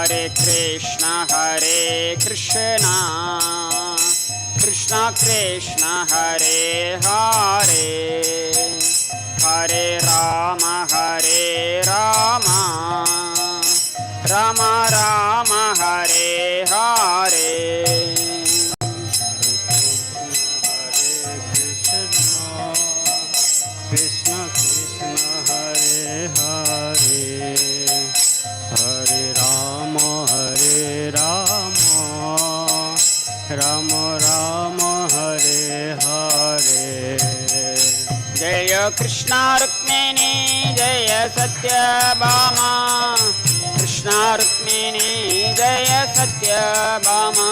Hare Krishna Krishna Krishna Hare Hare, Hare Rama Rama Rama Hare Hare. Krishna Krishna Hare Hare, Hare Rama Rama Rama Hare Hare. Jaya Krishna Rukmini Jaya Satyabhama, Krishna Rukmini Jaya Satyabhama.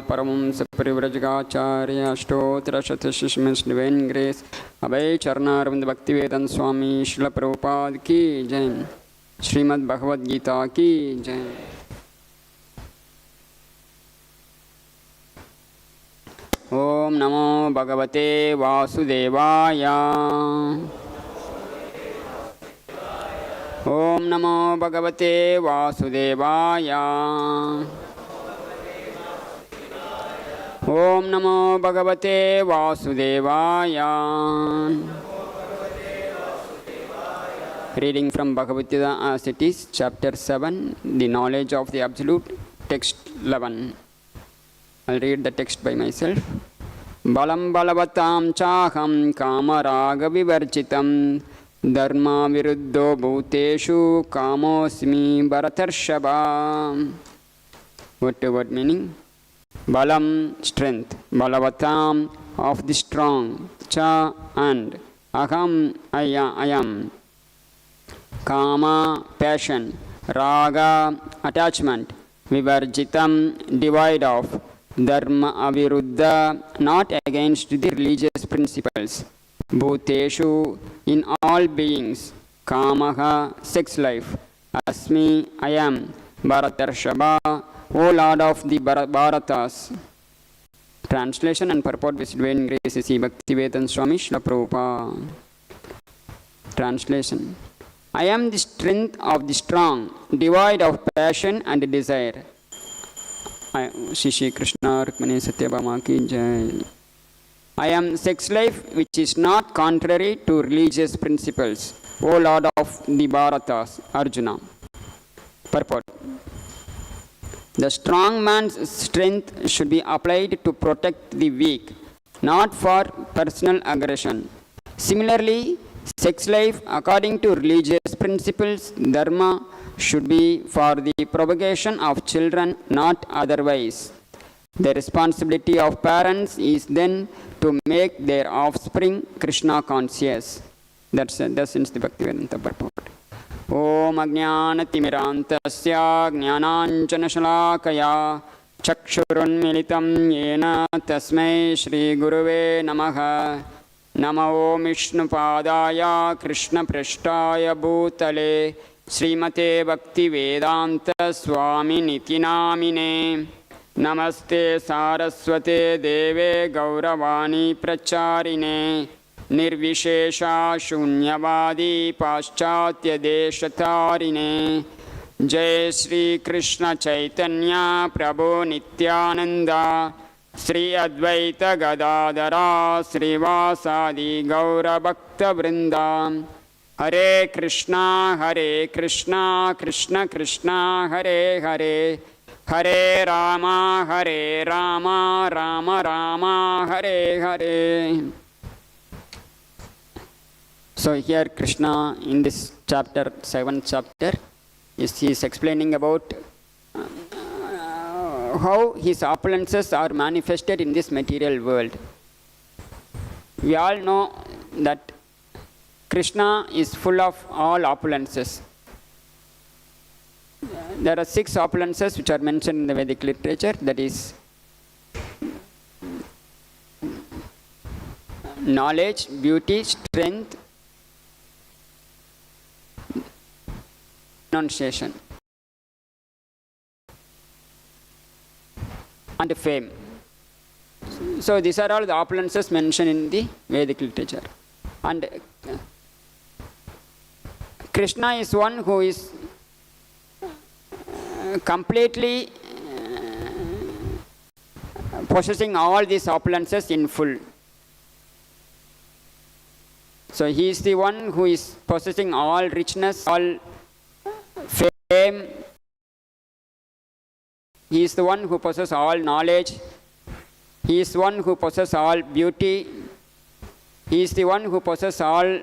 Paramams Parivrajagacharya Ashtotra Shatashishmans Divine Grace Abhay Charnarvind Bhaktivedanta Swami Srila Prabhupada Ki Jai, Srimad-Bhagavad-Gita Ki Jai. Om Namo Bhagavate Vasudevaya. Om Namo Bhagavate Vasudevaya. Om Namo Bhagavate Vasudevaya. Reading from Bhagavad Gita as it is, chapter 7, the knowledge of the Absolute, text 11. I'll read the text by myself. Balam balavatam chaham kamaraga vivarchitam dharma viruddho bhuteshu kamosmi bharatarshava. What meaning? Balam, strength, balavatam, of the strong, cha, and aham, I am, kama, passion, raga, attachment, vivarjitam, divide of, dharma aviruddha, not against the religious principles, bhuteshu, in all beings, kamaha, sex life, asmi, I am, bharatarshava, O Lord of the Bharatas. Translation and purport with divine grace is Bhaktivedanta Swami Srila Prabhupada. Translation. I am the strength of the strong, devoid of passion and desire. Shri Krishna Rukmini Satyabhama Ki Jai. I am sex life which is not contrary to religious principles. O Lord of the Bharatas. Arjuna. Purport. The strong man's strength should be applied to protect the weak, not for personal aggression. Similarly, sex life, according to religious principles, dharma, should be for the propagation of children, not otherwise. The responsibility of parents is then to make their offspring Krishna conscious. That's the Bhaktivedanta purport. Om Ajnanatimirantasya Jnananjanashalakaya Chakshurunmilitam Yena Tasmai Shri Guruve Namaha. Namo Vishnupadaya Krishna Prashtaya Bhutale Srimate Bhaktivedanta Swami Nitinamine. Namaste Saraswate Deve Gauravani Pracharine Nirvishesha Shunyavadi Paschatya Deshatarine. Jai Shri Krishna Chaitanya Prabhu Nityananda Sri Advaita Gadadara Srivasadi Gaura Bhakta Vrinda. Hare Krishna Krishna Krishna Hare Hare Hare Rama Rama Rama Hare Hare. So here Krishna in this chapter, 7th chapter, he is explaining about how his opulences are manifested in this material world. We all know that Krishna is full of all opulences. There are 6 opulences which are mentioned in the Vedic literature, that is knowledge, beauty, strength, renunciation, and fame. So these are all the opulences mentioned in the Vedic literature. And Krishna is one who is completely possessing all these opulences in full. So he is the one who is possessing all richness, all fame. He is the one who possesses all knowledge. He is the one who possesses all beauty. He is the one who possesses all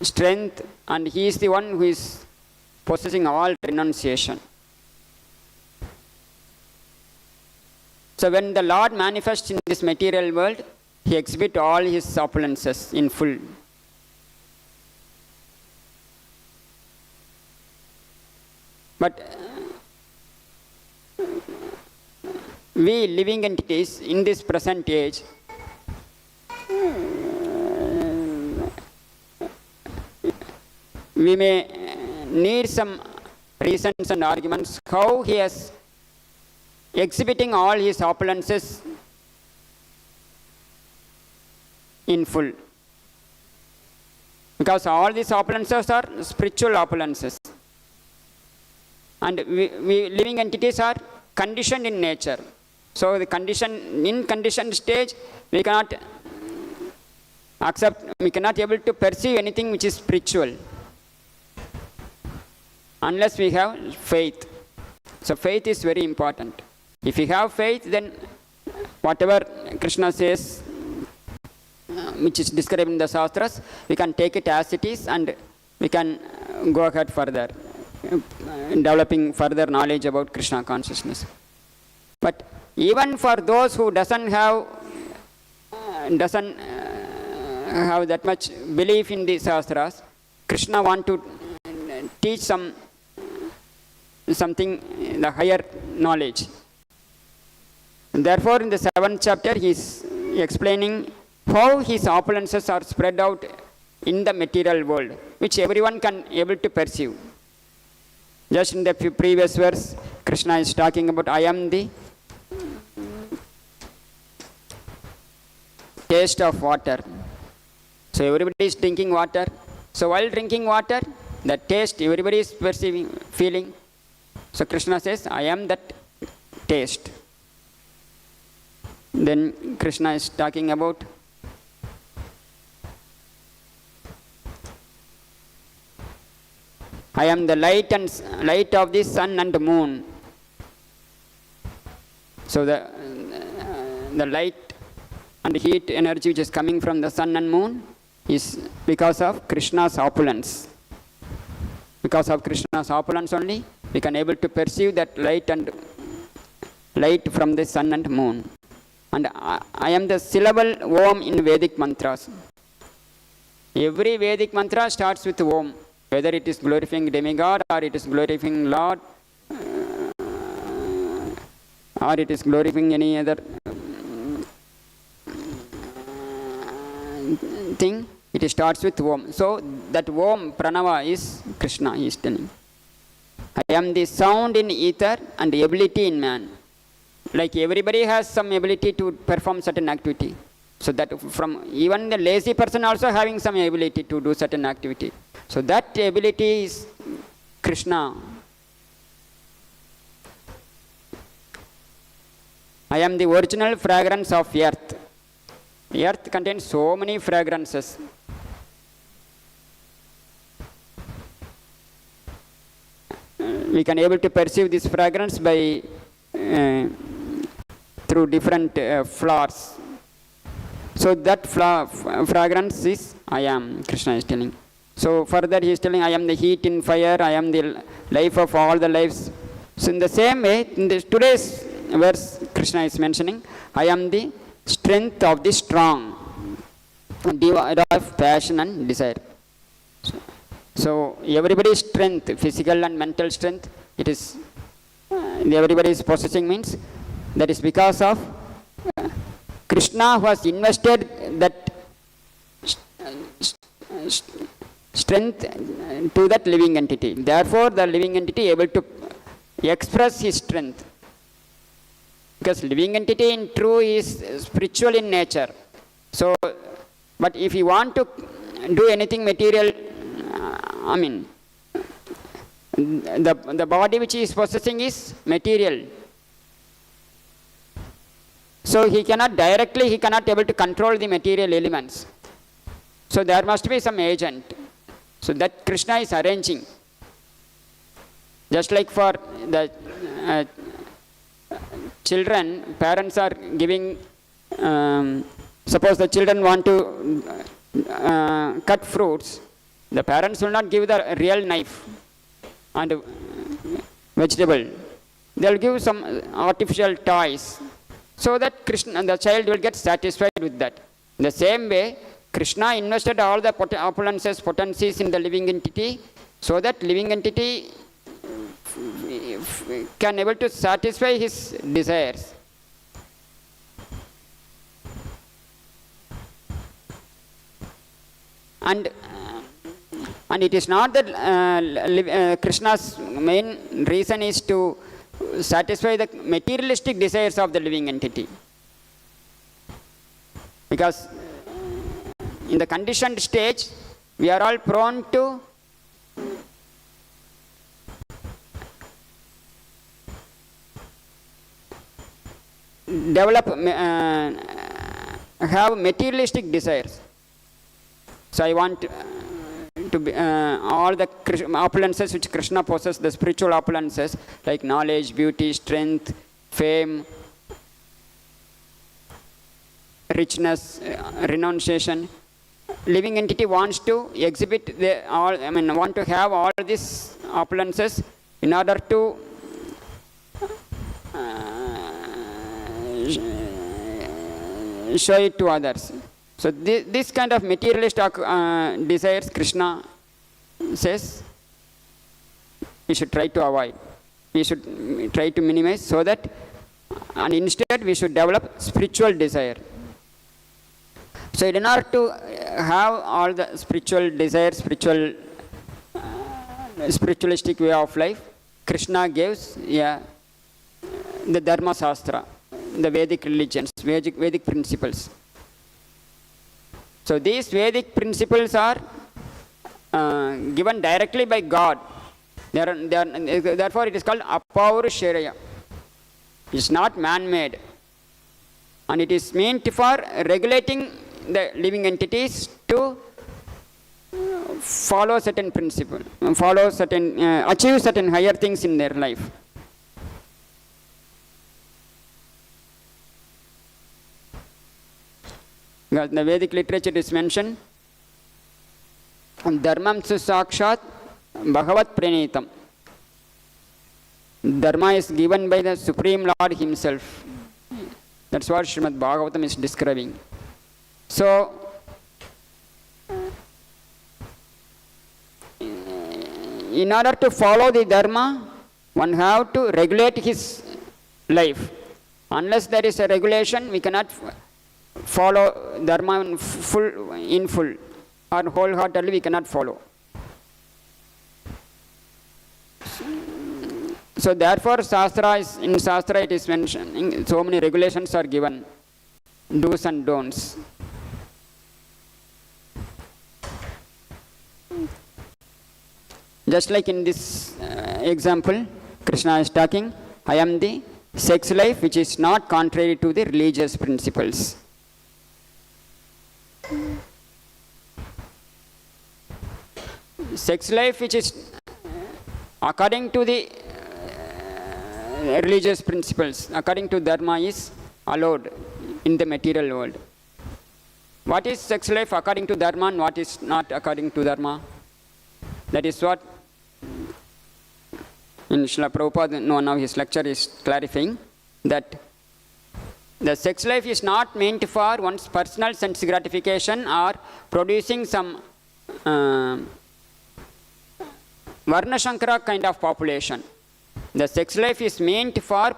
strength, and he is the one who is possessing all renunciation. So when the Lord manifests in this material world, he exhibits all his opulences in full. But we living entities in this present age, we may need some reasons and arguments how he is exhibiting all his opulences in full. Because all these opulences are spiritual opulences. And we living entities are conditioned in nature. So in conditioned stage, we cannot accept, we cannot able to perceive anything which is spiritual unless we have faith. So faith is very important. If we have faith, then whatever Krishna says, which is described in the Shastras, we can take it as it is and we can go ahead further, developing further knowledge about Krishna consciousness. But even for those who doesn't have that much belief in the Shastras, Krishna want to teach something, the higher knowledge. And therefore, in the 7th chapter, he is explaining how his opulences are spread out in the material world, which everyone can able to perceive. Just in the previous verse, Krishna is talking about, I am the taste of water. So everybody is drinking water. So while drinking water, the taste everybody is perceiving, feeling. So Krishna says, I am that taste. Then Krishna is talking about I am the light of the sun and moon. So the light and heat energy which is coming from the sun and moon is because of Krishna's opulence. Because of Krishna's opulence only, we can able to perceive that light from the sun and moon. And I am the syllable Om in Vedic mantras. Every Vedic mantra starts with Om. Whether it is glorifying demigod, or it is glorifying Lord, or it is glorifying any other thing, it starts with Om. So that Om, Pranava, is Krishna, he is telling. I am the sound in ether and ability in man. Like everybody has some ability to perform certain activity. So that from even the lazy person also having some ability to do certain activity. So that ability is Krishna. I am the original fragrance of earth. Earth contains so many fragrances. We can able to perceive this fragrance by through different flowers. So that fragrance is I am, Krishna is telling. So further he is telling, I am the heat in fire, I am the life of all the lives. So in the same way, in today's verse, Krishna is mentioning, I am the strength of the strong, devoid of passion and desire. So everybody's strength, physical and mental strength, it is everybody is possessing means that is because of Krishna who has invested that strength to that living entity. Therefore, the living entity able to express his strength. Because living entity in true is spiritual in nature. So, but if you want to do anything material, the body which he is possessing is material. So he cannot able to control the material elements. So there must be some agent. So that Krishna is arranging. Just like for the children, parents are giving, suppose the children want to cut fruits, the parents will not give the real knife and vegetable. They will give some artificial toys so that the child will get satisfied with that. In the same way, Krishna invested all the opulences, potencies in the living entity so that living entity can able to satisfy his desires. And it is not that Krishna's main reason is to satisfy the materialistic desires of the living entity. Because in the conditioned stage, we are all prone to develop, have materialistic desires. So I want to be all the opulences which Krishna possesses, the spiritual opulences like knowledge, beauty, strength, fame, richness, renunciation. Living entity wants to exhibit want to have all these opulences in order to show it to others. So this kind of materialist desires, Krishna says, we should try to avoid. We should try to minimize so that, and instead we should develop spiritual desire. So in order to have all the spiritual desires, spiritualistic way of life, Krishna gives the Dharma Shastra, the Vedic religions, Vedic principles. So these Vedic principles are given directly by God. Therefore it is called Apaurusharya. It is not man-made. And it is meant for regulating the living entities to follow certain principle, achieve certain higher things in their life. Because the Vedic literature is mentioned, Dharmam su sakshat Bhagavat pranitam. Dharma is given by the Supreme Lord Himself. That's what Srimad-Bhagavatam is describing. So, in order to follow the Dharma, one have to regulate his life. Unless there is a regulation, we cannot follow Dharma in full or wholeheartedly we cannot follow. So therefore in Shastra it is mentioned, so many regulations are given, do's and don'ts. Just like in this example, Krishna is talking, I am the sex life which is not contrary to the religious principles. Sex life which is according to the religious principles, according to Dharma, is allowed in the material world. what is sex life according to Dharma and what is not according to Dharma. That is what in Srila Prabhupada, in one of his lecture is clarifying, that the sex life is not meant for one's personal sense gratification or producing some Varna Shankara kind of population. The sex life is meant for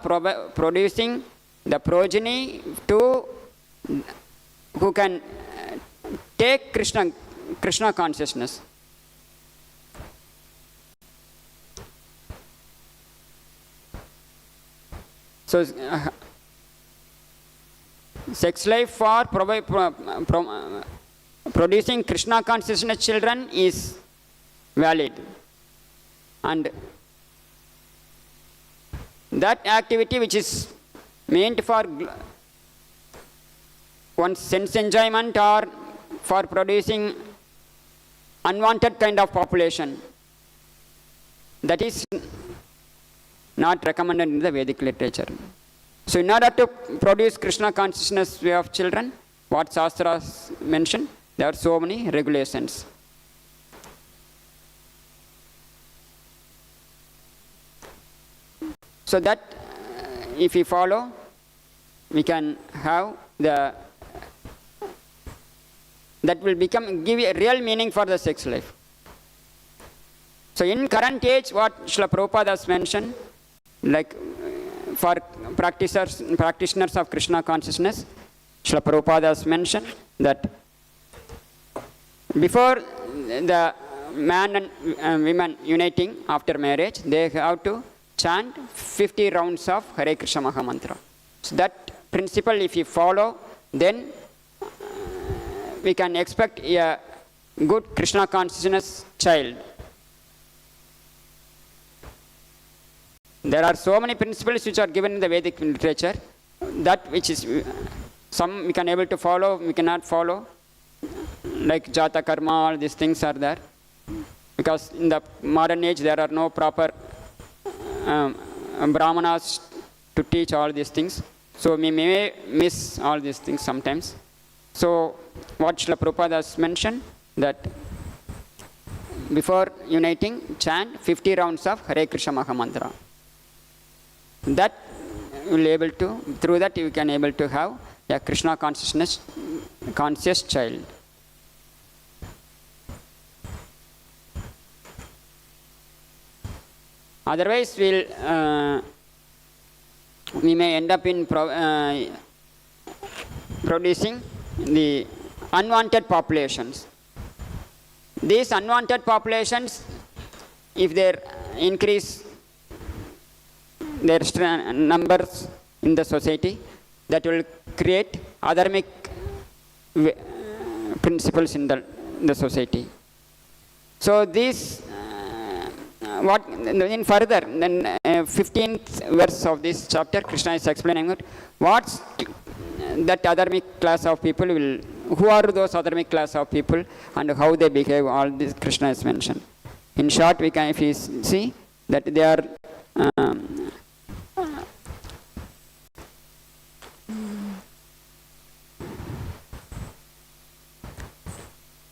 producing the progeny to who can take Krishna consciousness. So, sex life for producing Krishna consciousness children is valid. And that activity which is meant for one's sense enjoyment or for producing unwanted kind of population, that is not recommended in the Vedic literature. So in order to produce Krishna consciousness way of children, what Shastras mention, there are so many regulations. So that if we follow, we can have that will give a real meaning for the sex life. So in current age, what Srila Prabhupada has mentioned, like for practitioners of Krishna consciousness, Srila Prabhupada has mentioned that before the man and women uniting after marriage, they have to chant 50 rounds of Hare Krishna Maha Mantra. So that principle if you follow, then we can expect a good Krishna consciousness child. There are so many principles which are given in the Vedic literature, that which is some we can able to follow, we cannot follow, like Jata Karma, all these things are there. Because in the modern age there are no proper Brahmanas to teach all these things. So we may miss all these things sometimes. So what Srila Prabhupada has mentioned, that before uniting, chant 50 rounds of Hare Krishna Maha Mantra. That will able to, through that you can able to have a Krishna consciousness, conscious child. Otherwise, we may end up in producing the unwanted populations. These unwanted populations, if they increase their numbers in the society, that will create adharmic principles in the society. So these what in further, then 15th verse of this chapter, Krishna is explaining what's that adharmic class of people will, who are those adharmic class of people and how they behave. All this Krishna has mentioned. In short, we can, if we see that they are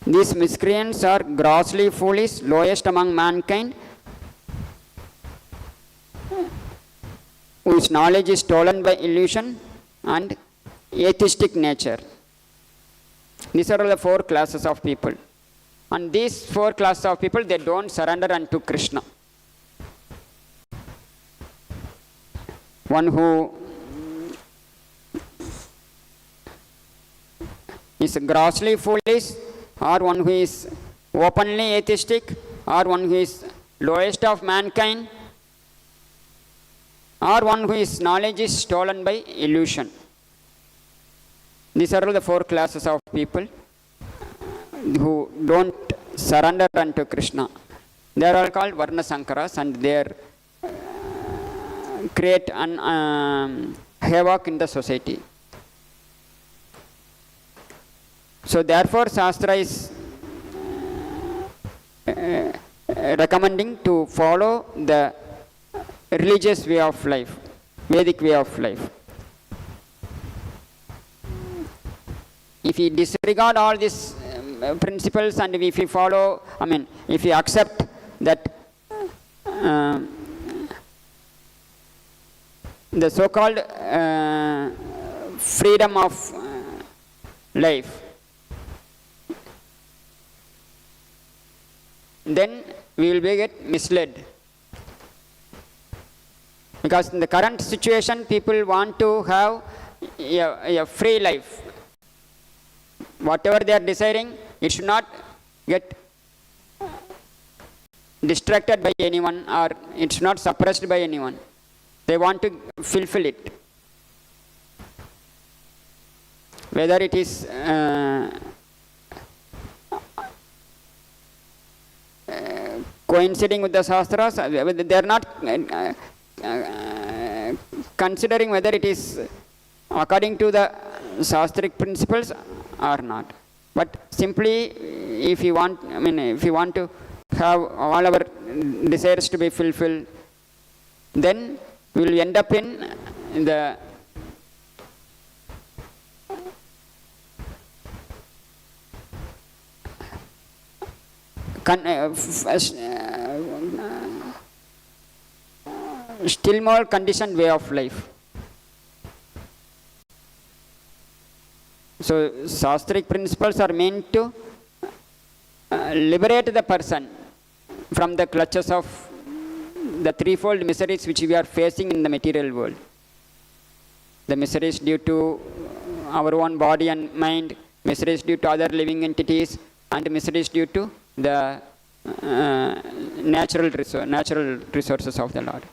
these miscreants are grossly foolish, lowest among mankind, whose knowledge is stolen by illusion and atheistic nature. These are all the 4 classes of people. And these 4 classes of people, they don't surrender unto Krishna. One who is grossly foolish, or one who is openly atheistic, or one who is lowest of mankind, or one whose knowledge is stolen by illusion. These are all the 4 classes of people who don't surrender unto Krishna. They are all called Varna Sankaras, and they create havoc in the society. So therefore Shastra is recommending to follow the religious way of life, Vedic way of life. if we disregard all these principles and if we follow, if we accept that the so-called freedom of life, then we will get misled. Because in the current situation, people want to have a free life. Whatever they are desiring, it should not get distracted by anyone, or it should not suppressed by anyone. They want to fulfill it. Whether it is coinciding with the Shastras, they are not considering whether it is according to the Shastric principles or not. But simply, if you want, if you want to have all our desires to be fulfilled, then we will end up in the still more conditioned way of life. So, Shastric principles are meant to liberate the person from the clutches of the threefold miseries which we are facing in the material world. The miseries due to our own body and mind, miseries due to other living entities, and miseries due to the natural resources of the Lord.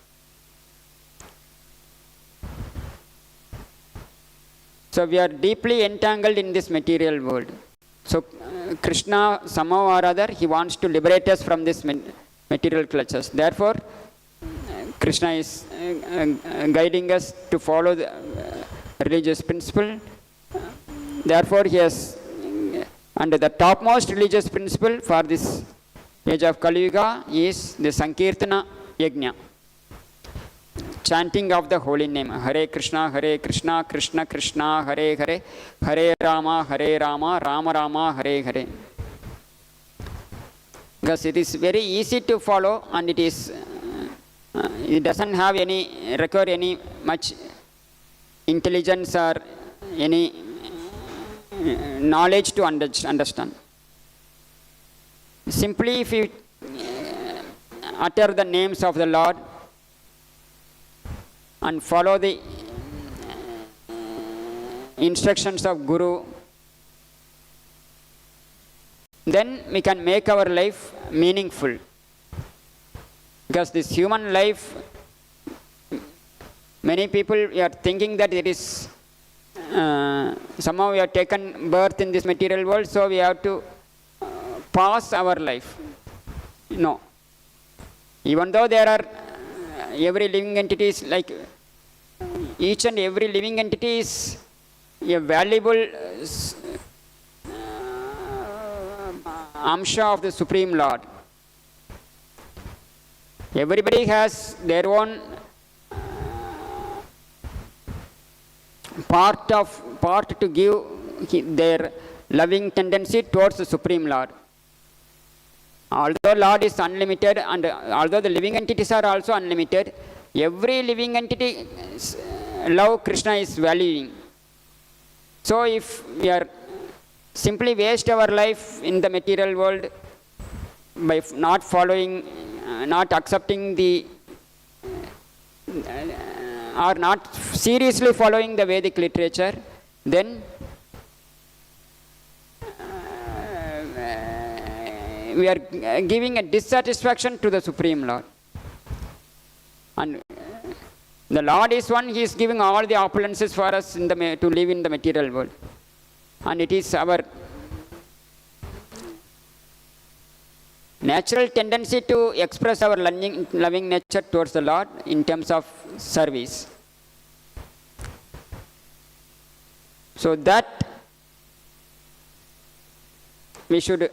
So we are deeply entangled in this material world. So Krishna, somehow or other, he wants to liberate us from this material clutches. Therefore, Krishna is guiding us to follow the religious principle. Therefore, he has, under the topmost religious principle for this age of Kali Yuga is the Sankirtana Yajna. Chanting of the holy name, Hare Krishna, Krishna Krishna, Hare Hare, Hare Rama, Rama Rama, Hare Hare. Because it is very easy to follow, and it is, it doesn't have require any much intelligence or any knowledge to understand. Simply, if you utter the names of the Lord and follow the instructions of Guru, then we can make our life meaningful. Because this human life, many people are thinking that it is somehow we have taken birth in this material world, so we have to pass our life. No. Even though there are every living entity is like, each and every living entity is a valuable amsha of the Supreme Lord. Everybody has their own part to give their loving tendency towards the Supreme Lord. Although Lord is unlimited, and although the living entities are also unlimited, every living entity love Krishna is valuing. So if we are simply waste our life in the material world by not following, not accepting the, or not seriously following the Vedic literature, then we are giving a dissatisfaction to the Supreme Lord. And the Lord is one, he is giving all the opulences for us in to live in the material world. And it is our natural tendency to express our loving nature towards the Lord in terms of service. So that we should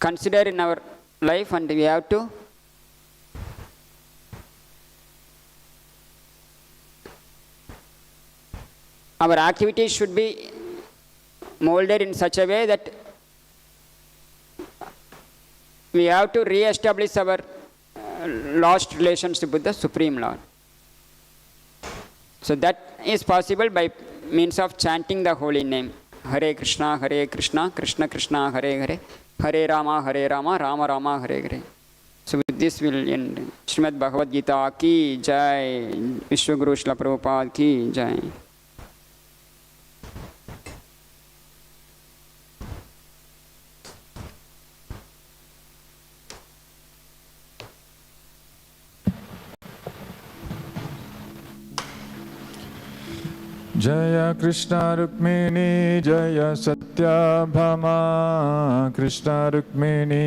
consider in our life, and we have to our activities should be molded in such a way that we have to re-establish our lost relationship with the Supreme Lord. So that is possible by means of chanting the holy name. Hare Krishna, Krishna Krishna, Hare Hare, Hare Rama, Rama Rama, Hare Hare. So with this we'll end. Srimad-Bhagavad-Gita ki jai, Vishwaguru Srila Prabhupada ki jai. Jaya Krishna Rukmini Jaya Satyabhama Krishna Rukmini